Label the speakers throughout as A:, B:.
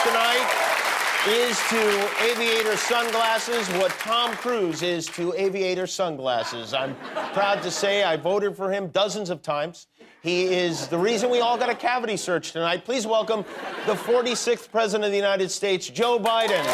A: tonight is to aviator sunglasses what Tom Cruise is to aviator sunglasses. I'm proud to say I voted for him dozens of times. He is the reason we all got a cavity search tonight. Please welcome the 46th President of the United States, Joe Biden.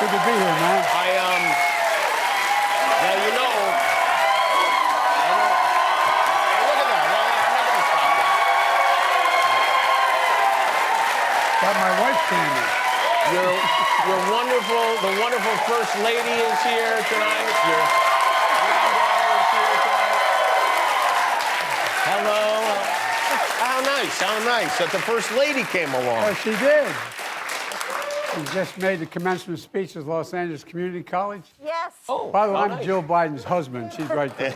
B: Good to be here, man.
A: Now, you know, look at that. Well, I'm not going to stop that.
B: Got my wife standing.
A: Your wonderful, the wonderful First Lady is here tonight. Your granddaughter is here tonight. Hello. How nice that the First Lady came along.
B: Oh, she did. She just made the commencement speech at Los Angeles Community College.
C: Yes.
A: Oh,
B: by the way, I'm
A: nice.
B: Jill Biden's husband. She's right there.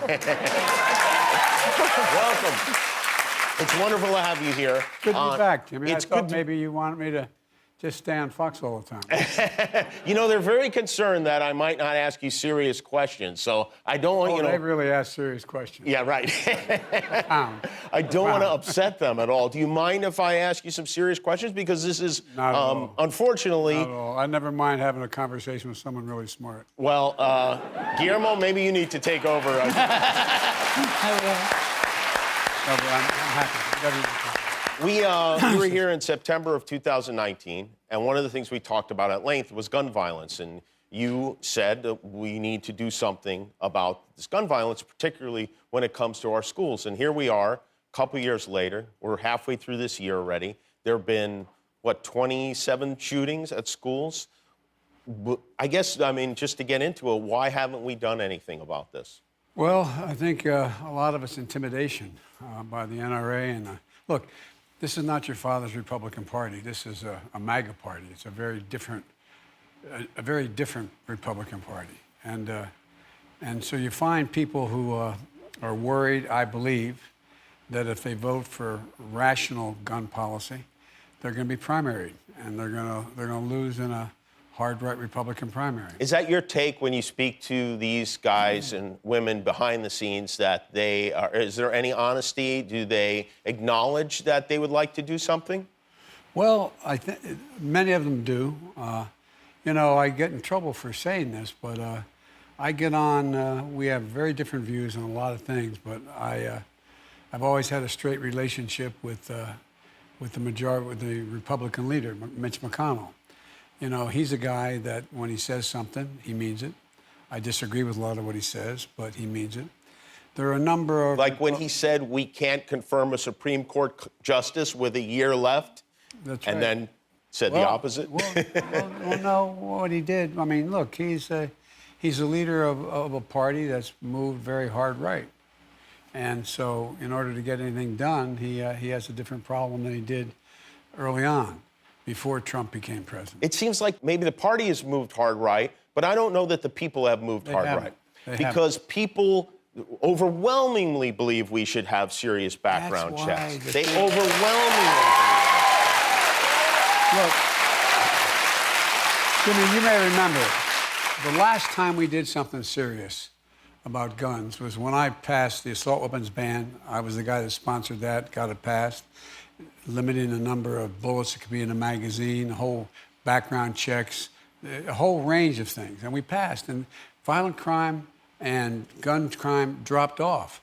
A: Welcome. It's wonderful to have you here.
B: Good to be back, Jimmy.
A: It's
B: I thought
A: good
B: maybe you wanted me to just stay on Fox all the time.
A: You know, they're very concerned that I might not ask you serious questions, so I don't want you to...
B: They really ask serious questions.
A: Yeah, right. I don't want to upset them at all. Do you mind if I ask you some serious questions? Because this is,
B: Not at all.
A: unfortunately...
B: Not at all. I never mind having a conversation with someone really smart.
A: Well, Guillermo, maybe you need to take over.
B: No, but I'm happy. Whatever you want.
A: We were here in September of 2019, and one of the things we talked about at length was gun violence. And you said that we need to do something about this gun violence, particularly when it comes to our schools. And here we are, a couple years later. We're halfway through this year already. There have been, 27 shootings at schools? I guess, just to get into it, why haven't we done anything about this?
B: Well, I think a lot of it's intimidation by the NRA. And look, this is not your father's Republican Party. This is a MAGA party. It's a very different Republican Party. And so you find people who are worried, I believe, that if they vote for rational gun policy, they're going to be primaried, and they're going to lose in a hard-right Republican primary.
A: Is that your take when you speak to these guys and women behind the scenes, that they are, is there any honesty? Do they acknowledge that they would like to do something?
B: Well, I think many of them do. You know, I get in trouble for saying this, but I get on, we have very different views on a lot of things, but I've always had a straight relationship with the Republican leader, Mitch McConnell. You know, he's a guy that when he says something, he means it. I disagree with a lot of what he says, but he means it. There are a number of...
A: Like when he said we can't confirm a Supreme Court justice with a year left,
B: That's
A: and
B: right.
A: then said the opposite?
B: Well, no, what he did, I mean, look, he's a leader of a party that's moved very hard right. And so in order to get anything done, he has a different problem than he did early on, before Trump became president.
A: It seems like maybe the party has moved hard right, but I don't know that the people have moved hard right. Because people overwhelmingly believe we should have serious background checks. They overwhelmingly believe
B: Look, Jimmy, you may remember, the last time we did something serious about guns was when I passed the assault weapons ban. I was the guy that sponsored that, got it passed, limiting the number of bullets that could be in a magazine, the whole background checks, a whole range of things. And we passed, and violent crime and gun crime dropped off.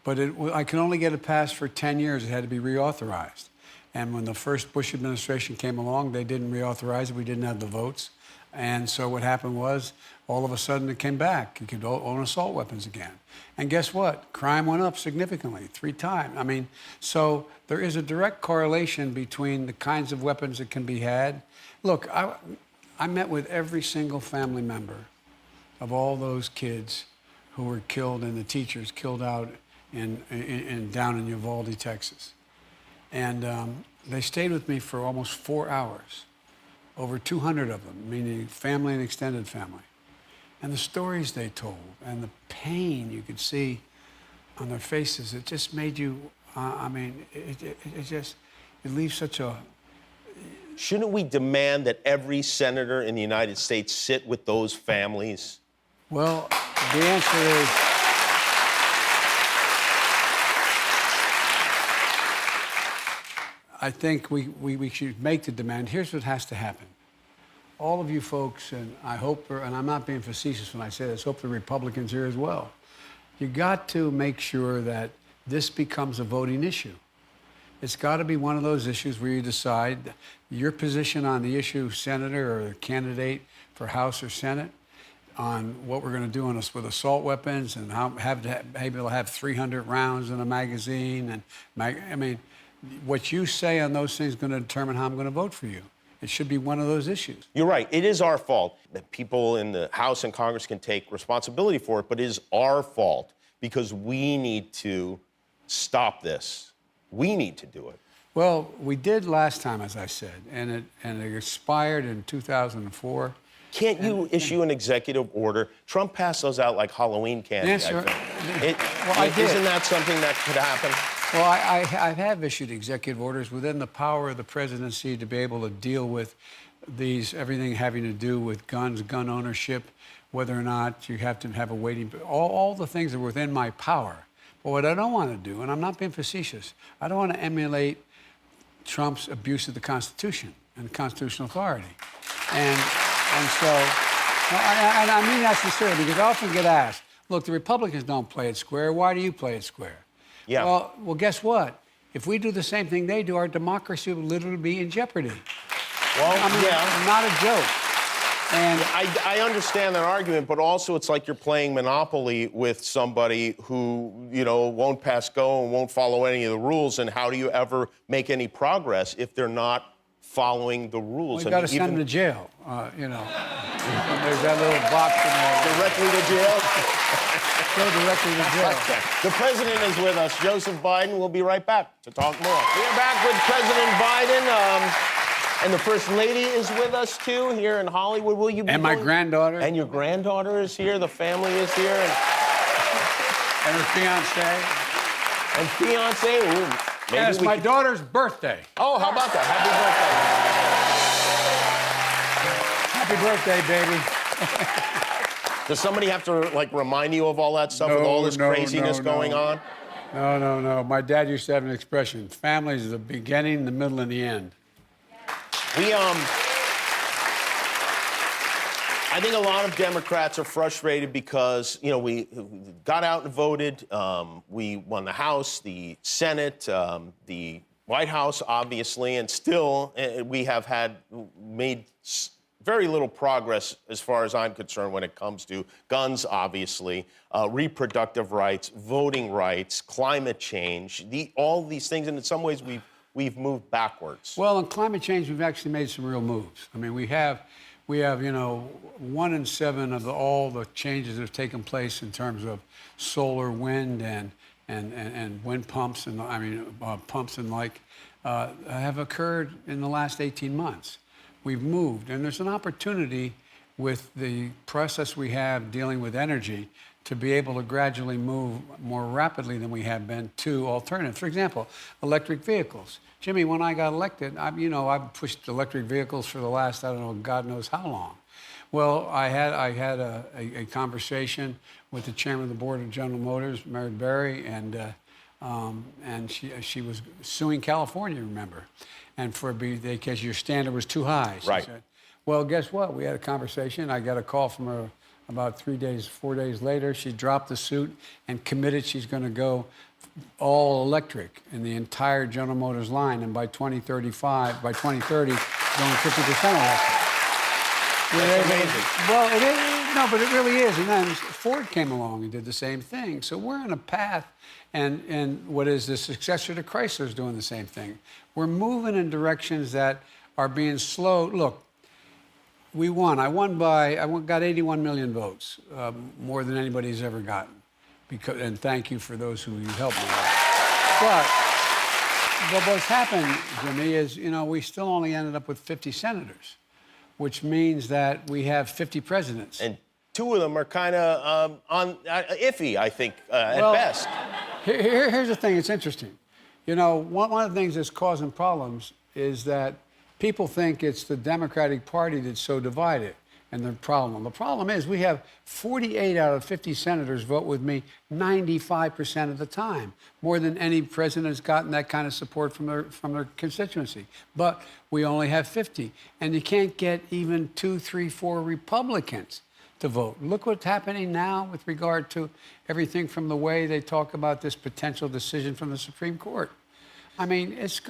B: But I could only get it passed for 10 years. It had to be reauthorized. And when the first Bush administration came along, they didn't reauthorize it. We didn't have the votes. And so what happened was, all of a sudden it came back. You could own assault weapons again. And guess what? Crime went up significantly, 3 times. I mean, so there is a direct correlation between the kinds of weapons that can be had. Look, I met with every single family member of all those kids who were killed and the teachers killed out down in Uvalde, Texas. And they stayed with me for almost 4 hours, over 200 of them, meaning family and extended family. And the stories they told and the pain you could see on their faces, it just made you, it leaves such a...
A: Shouldn't we demand that every senator in the United States sit with those families?
B: Well, the answer is... I think we should make the demand. Here's what has to happen. All of you folks, and I hope, and I'm not being facetious when I say this, hope the Republicans here as well. You got to make sure that this becomes a voting issue. It's got to be one of those issues where you decide your position on the issue, senator or candidate for House or Senate, on what we're going to do on us with assault weapons and how able to have 300 rounds in a magazine. And I mean, what you say on those things is going to determine how I'm going to vote for you. It should be one of those issues.
A: You're right. It is our fault that people in the House and Congress can take responsibility for it, but it is our fault because we need to stop this. We need to do it.
B: Well, we did last time, as I said, and it expired in 2004.
A: Can't you issue an executive order? Trump passed those out like Halloween candy.
B: Yes, sir.
A: I did. Isn't that something that could happen?
B: Well, I have issued executive orders within the power of the presidency to be able to deal with these, everything having to do with guns, gun ownership, whether or not you have to have a waiting, all the things that are within my power. But what I don't want to do, and I'm not being facetious, I don't want to emulate Trump's abuse of the Constitution and constitutional authority. And so, and I mean that sincerely, because I often get asked, look, the Republicans don't play it square. Why do you play it square?
A: Yeah.
B: Well, guess what? If we do the same thing they do, our democracy would literally be in jeopardy.
A: Well,
B: I mean,
A: yeah.
B: Not a joke. And
A: I understand that argument, but also it's like you're playing Monopoly with somebody who, won't pass go and won't follow any of the rules. And how do you ever make any progress if they're not following the rules?
B: we got to send them to jail, And there's that little box in there.
A: Directly to jail?
B: Go directly to jail.
A: The president is with us, Joseph Biden. We'll be right back to talk more. We're back with President Biden. And the First Lady is with us, too, here in Hollywood. Will you be
B: And my granddaughter.
A: And your granddaughter is here. The family is here.
B: And her fiancé.
A: And fiancé. Ooh, maybe
B: Yes, my daughter's birthday.
A: Oh, how about that? Happy birthday.
B: Happy birthday, baby.
A: Does somebody have to, remind you of all that stuff with all this craziness going on?
B: No. My dad used to have an expression, family is the beginning, the middle, and the end.
A: I think a lot of Democrats are frustrated because, we got out and voted. We won the House, the Senate, the White House, obviously, and still we have made very little progress as far as I'm concerned when it comes to guns, obviously, reproductive rights, voting rights, climate change, all these things. And in some ways, we've moved backwards.
B: Well, on climate change, we've actually made some real moves. I mean, we have 1 in 7 of all the changes that have taken place in terms of solar, wind, and wind pumps, pumps and have occurred in the last 18 months. We've moved, and there's an opportunity with the process we have dealing with energy to be able to gradually move more rapidly than we have been to alternatives. For example, electric vehicles. Jimmy, when I got elected, I've pushed electric vehicles for the last, God knows how long. Well, I had a conversation with the chairman of the board of General Motors, Mary Berry, and she was suing California, remember, and because your standard was too high. She said. Well, guess what? We had a conversation. I got a call from her about 4 days later. She dropped the suit and committed she's going to go all electric in the entire General Motors line, and by 2030, going 50% electric.
A: That's amazing.
B: Well, it is. No, but it really is. And then Ford came along and did the same thing. So we're on a path, and what is the successor to Chrysler is doing the same thing. We're moving in directions that are being slow. Look, we won. I got 81 million votes, more than anybody's ever gotten. And thank you for those who you helped me with. But what's happened, Jimmy, is, we still only ended up with 50 senators, which means that we have 50 presidents.
A: And two of them are kind of iffy, I think, at best.
B: Here's the thing. It's interesting. One of the things that's causing problems is that people think it's the Democratic Party that's so divided. And the problem is we have 48 out of 50 senators vote with me 95% of the time, more than any president has gotten that kind of support from their constituency. But we only have 50, and you can't get even 2, 3, 4 Republicans to vote. Look what's happening now with regard to everything from the way they talk about this potential decision from the Supreme Court. I mean, it's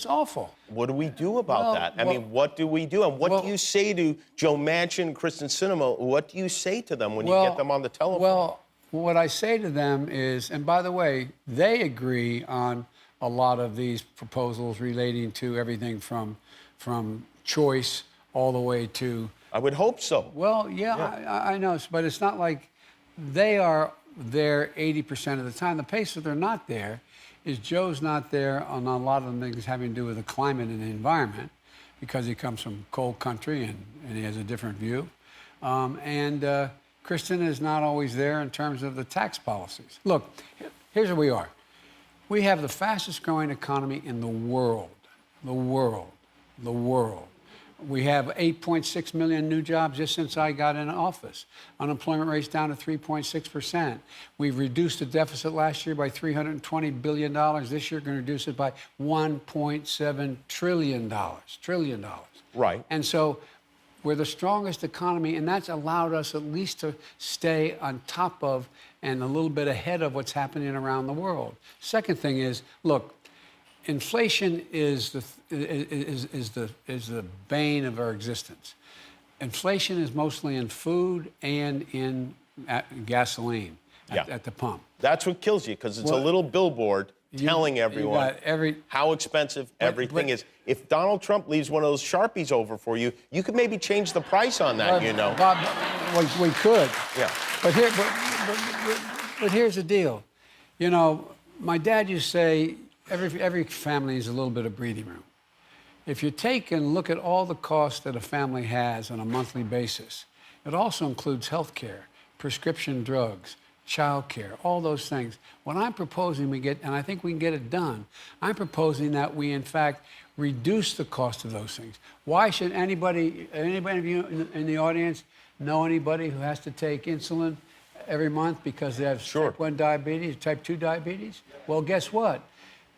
B: awful.
A: What do we do about that? I mean, what do we do? And what do you say to Joe Manchin, Kristen Sinema? What do you say to them when you get them on the telephone?
B: Well, what I say to them is, and by the way, they agree on a lot of these proposals relating to everything from choice all the way to...
A: I would hope so.
B: Well, yeah. I know, but it's not like they are there 80% of the time. The pace that they're not there is Joe's not there on a lot of the things having to do with the climate and the environment because he comes from cold country and he has a different view. Kristen is not always there in terms of the tax policies. Look, here's where we are. We have the fastest growing economy in the world. We have 8.6 million new jobs just since I got in office. Unemployment rate's down to 3.6%. We've reduced the deficit last year by $320 billion. This year, we're going to reduce it by $1.7 trillion.
A: Right.
B: And so we're the strongest economy, and that's allowed us at least to stay on top of and a little bit ahead of what's happening around the world. Second thing is, look, inflation is the bane of our existence. Inflation is mostly in food and in gasoline at the pump.
A: That's what kills you, because it's a little billboard telling everyone how expensive everything is. If Donald Trump leaves one of those Sharpies over for you, you could maybe change the price on that,
B: Bob, we could.
A: Yeah.
B: But here's the deal. My dad used to say, every family needs a little bit of breathing room. If you take and look at all the costs that a family has on a monthly basis, it also includes health care, prescription drugs, child care, all those things. What I'm proposing and I think we can get it done, I'm proposing that we, in fact, reduce the cost of those things. Why should anybody of you in the audience know anybody who has to take insulin every month because they have type 1 diabetes, type 2 diabetes? Well, guess what?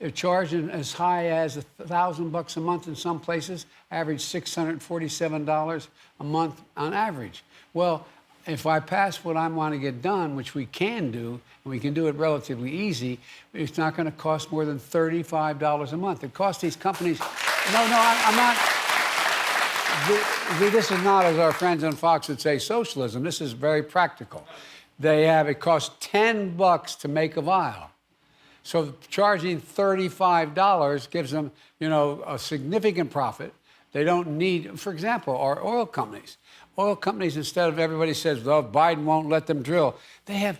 B: They're charging as high as $1,000 a month in some places, average $647 a month on average. Well, if I pass what I want to get done, which we can do, and we can do it relatively easy, it's not going to cost more than $35 a month. It costs these companies... I'm not... This is not, as our friends on Fox would say, socialism. This is very practical. It costs $10 to make a vial. So charging $35 gives them, a significant profit. They don't need, for example, our oil companies. Oil companies, instead of everybody says, well, Biden won't let them drill, they have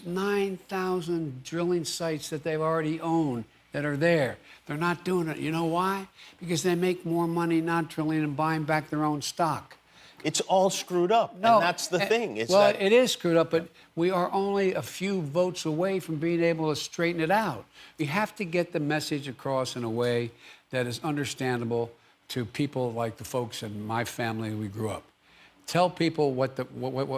B: 9,000 drilling sites that they've already owned that are there. They're not doing it. You know why? Because they make more money not drilling and buying back their own stock.
A: It's all screwed up, and that's the thing.
B: It is screwed up, but we are only a few votes away from being able to straighten it out. We have to get the message across in a way that is understandable to people like the folks in my family we grew up. Tell people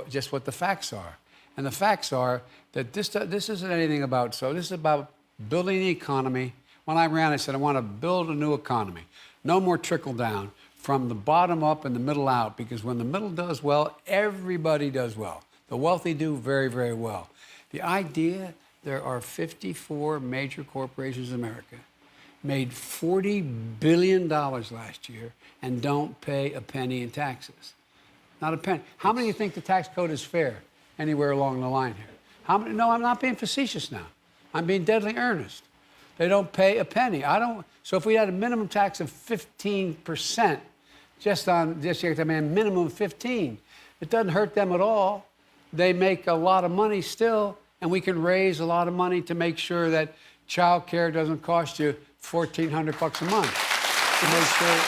B: just what the facts are. And the facts are that this isn't anything about, this is about building the economy. When I ran, I said, I want to build a new economy. No more trickle down. From the bottom up and the middle out, because when the middle does well, everybody does well. The wealthy do very, very well. The idea, there are 54 major corporations in America, made $40 billion last year and don't pay a penny in taxes. Not a penny. How many of you think the tax code is fair anywhere along the line here? How many? No, I'm not being facetious now. I'm being deadly earnest. They don't pay a penny. So if we had a minimum tax of 15%, minimum 15. It doesn't hurt them at all. They make a lot of money still, and we can raise a lot of money to make sure that child care doesn't cost you $1,400 a month to make sure.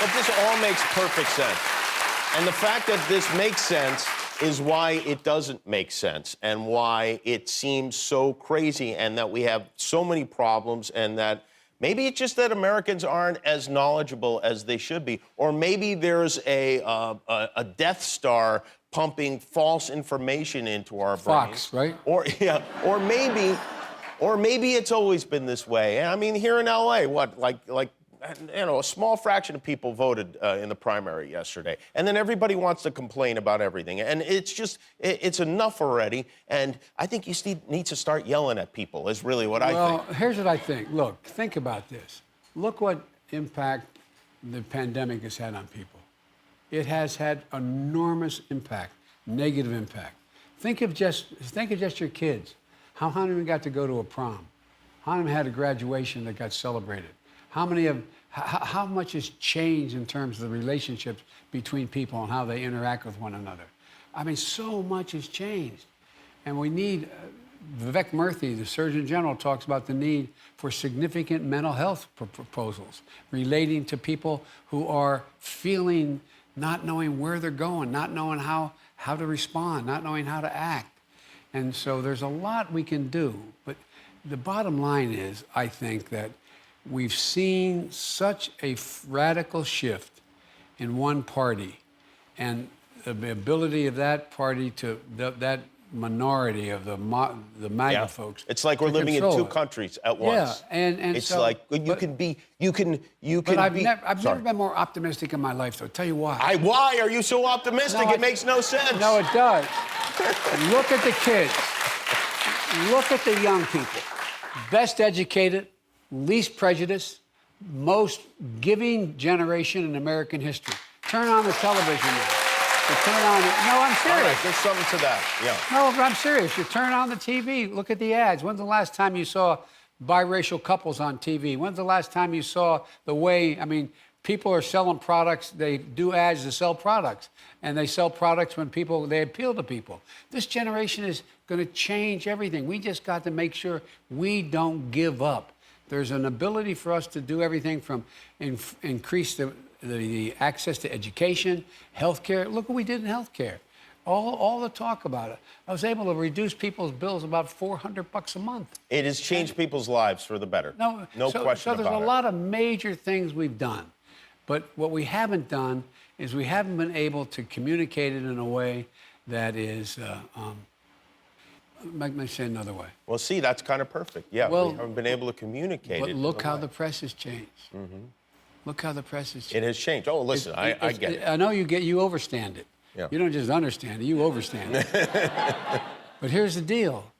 A: But this all makes perfect sense. And the fact that this makes sense is why it doesn't make sense and why it seems so crazy and that we have so many problems and that maybe it's just that Americans aren't as knowledgeable as they should be. Or maybe there's a Death Star pumping false information into our brains.
B: Fox, right?
A: Or maybe it's always been this way. I mean, here in LA, a small fraction of people voted in the primary yesterday. And then everybody wants to complain about everything. And it's enough already. And I think you need to start yelling at people is really what I think.
B: Well, here's what I think. Look, think about this. Look what impact the pandemic has had on people. It has had enormous impact, negative impact. Think of just your kids. How many of them got to go to a prom? How many had a graduation that got celebrated? How much has changed in terms of the relationships between people and how they interact with one another? I mean, so much has changed. And we need, Vivek Murthy, the Surgeon General, talks about the need for significant mental health proposals relating to people who are feeling, not knowing where they're going, not knowing how to respond, not knowing how to act. And so there's a lot we can do. But the bottom line is, I think that we've seen such a radical shift in one party, and the ability of that party to that minority of the MAGA folks.
A: It's like we're living in two countries at once.
B: Yeah, and
A: it's
B: so,
A: like you can be.
B: But I've never been more optimistic in my life, though. I'll tell you why.
A: Why are you so optimistic?
B: No,
A: it makes no sense.
B: No, it does. Look at the kids. Look at the young people. Best educated, least prejudiced, most giving generation in American history. Turn on the television now. You turn on it. No, I'm serious.
A: All right, there's something to that. Yeah.
B: No, but I'm serious. You turn on the TV, look at the ads. When's the last time you saw biracial couples on TV? When's the last time you saw the way, I mean, people are selling products, they do ads to sell products. And they sell products when they appeal to people. This generation is going to change everything. We just got to make sure we don't give up. There's an ability for us to do everything from increase the access to education, healthcare. Look what we did in healthcare. All the talk about it. I was able to reduce people's bills about $400 a month.
A: It has changed people's lives for the better. No question
B: about it. So there's a
A: it.
B: lot of major things we've done. But what we haven't done is we haven't been able to communicate it in a way that is, let me say another way.
A: Well, see, that's kind of perfect. Yeah,
B: Well,
A: we haven't been able to communicate it.
B: But look how the press has changed.
A: Mm-hmm.
B: Look how the press has changed.
A: It has changed. Oh, listen, I get it.
B: I know you overstand it.
A: Yeah.
B: You don't just understand it, you overstand it. But here's the deal.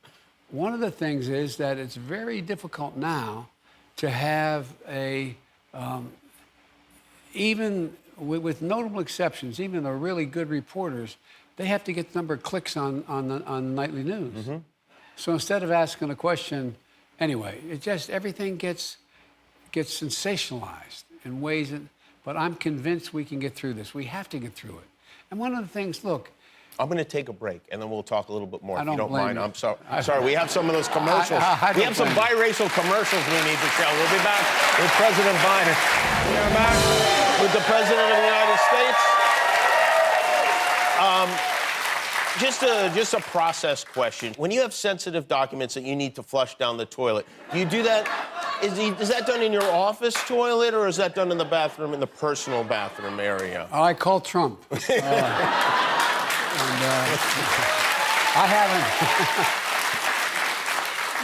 B: One of the things is that it's very difficult now to have even with notable exceptions, even the really good reporters, they have to get the number of clicks on the nightly news. Mm-hmm. So instead of asking a question, anyway, everything gets sensationalized in ways but I'm convinced we can get through this. We have to get through it. And one of the things, look.
A: I'm going to take a break, and then we'll talk a little bit more, if you don't
B: blame
A: mind.
B: you.
A: I'm sorry. We have some of those commercials. We have some biracial commercials we need to show. We'll be back with President Biden. We're back with the President of the United States. Just a process question. When you have sensitive documents that you need to flush down the toilet, do you do that? Is that done in your office toilet, or is that done in the bathroom, in the personal bathroom area?
B: I call Trump. I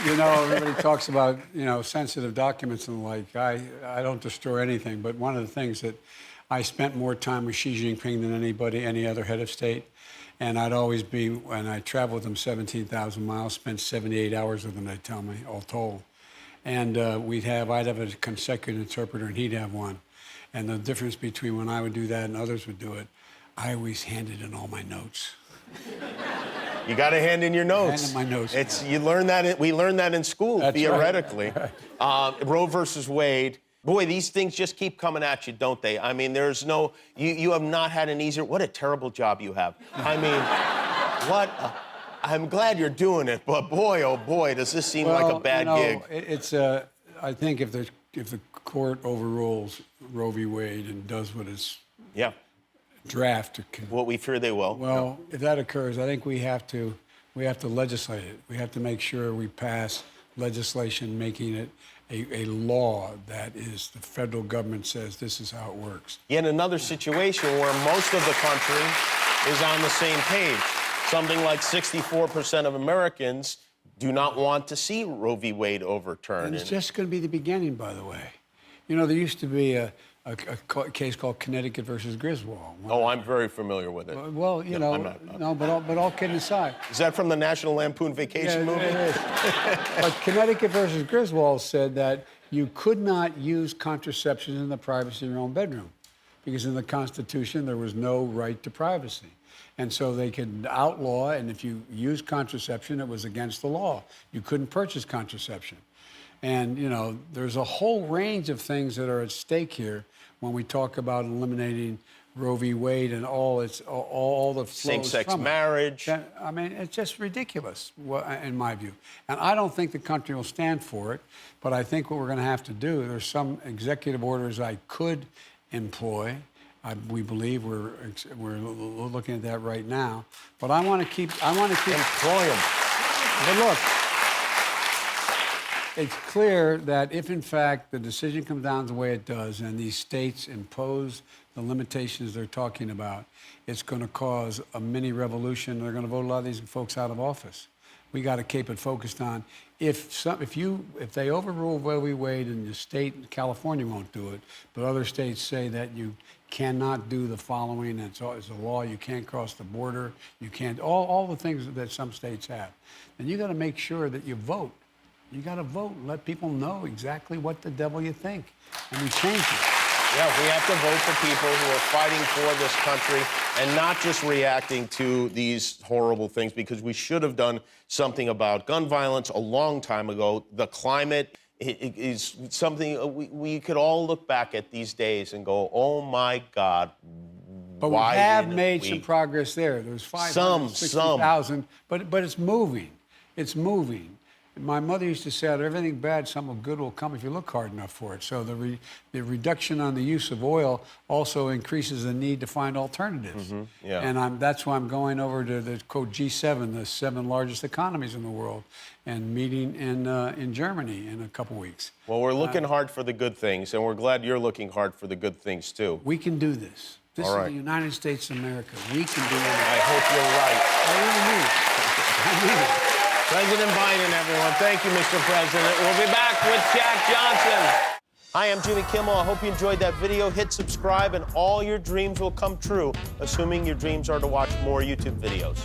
B: haven't. Everybody talks about, sensitive documents and the like. I don't destroy anything, but one of the things that I spent more time with Xi Jinping than any other head of state. And I'd always be, when I traveled with him 17,000 miles, spent 78 hours with him, they tell me, all told. And I'd have a consecutive interpreter, and he'd have one. And the difference between when I would do that and others would do it, I always handed in all my notes.
A: You got to hand in your notes.
B: Hand in my notes.
A: You learn that. We learned that in school,
B: That's
A: theoretically.
B: Right.
A: Roe versus Wade. Boy, these things just keep coming at you, don't they? I mean, there's no. You have not had an easier. What a terrible job you have. I mean, what? I'm glad you're doing it, but boy, oh boy, does this seem like a bad gig.
B: I think if the court overrules Roe v. Wade and does what its
A: Yeah.
B: draft,
A: What we fear they will.
B: well, if that occurs, I think we have to legislate it. We have to make sure we pass legislation making it a law that is the federal government says this is how it works.
A: Yet another situation where most of the country is on the same page. Something like 64% of Americans do not want to see Roe v. Wade overturned.
B: And it's just going to be the beginning, by the way. You know, there used to be a case called Connecticut versus Griswold.
A: Oh, I'm very familiar with it.
B: Well, you know, no, but all kidding aside.
A: Is that from the National Lampoon Vacation movie?
B: It is. But Connecticut versus Griswold said that you could not use contraception in the privacy of your own bedroom because in the Constitution there was no right to privacy. And so they could outlaw, and if you used contraception, it was against the law. You couldn't purchase contraception. And, you know, there's a whole range of things that are at stake here when we talk about eliminating Roe v. Wade and all the flows
A: Same-sex
B: from it.
A: marriage.
B: I mean, it's just ridiculous, in my view. And I don't think the country will stand for it, but I think what we're going to have to do, there's some executive orders I could employ. We believe we're looking at that right now. But I want to keep
A: Employ them.
B: But look, it's clear that if, in fact, the decision comes down the way it does and these states impose the limitations they're talking about, it's going to cause a mini revolution. They're going to vote a lot of these folks out of office. We got to keep it focused on if they overrule Roe v. Wade and the state, California won't do it, but other states say that you cannot do the following, it's a law, you can't cross the border, you can't, all the things that some states have. And you got to make sure that you vote. You got to vote and let people know exactly what the devil you think, and we change it.
A: Yeah, we have to vote for people who are fighting for this country and not just reacting to these horrible things, because we should have done something about gun violence a long time ago. The climate is something we could all look back at these days and go, oh, my God.
B: But we have made some progress there. There's 560,000, but it's moving. It's moving. My mother used to say, out of everything bad, some good will come if you look hard enough for it. So the reduction on the use of oil also increases the need to find alternatives.
A: Mm-hmm. Yeah.
B: And that's why I'm going over to the quote G7, the 7 largest economies in the world, and meeting in Germany in a couple weeks.
A: Well, we're looking hard for the good things, and we're glad you're looking hard for the good things, too.
B: We can do this. This
A: All right.
B: is the United States of America. We can do it.
A: I hope you're right.
B: I really mean it. I mean it.
A: President Biden, everyone. Thank you, Mr. President. We'll be back with Jack Johnson. Hi, I'm Jimmy Kimmel. I hope you enjoyed that video. Hit subscribe, and all your dreams will come true, assuming your dreams are to watch more YouTube videos.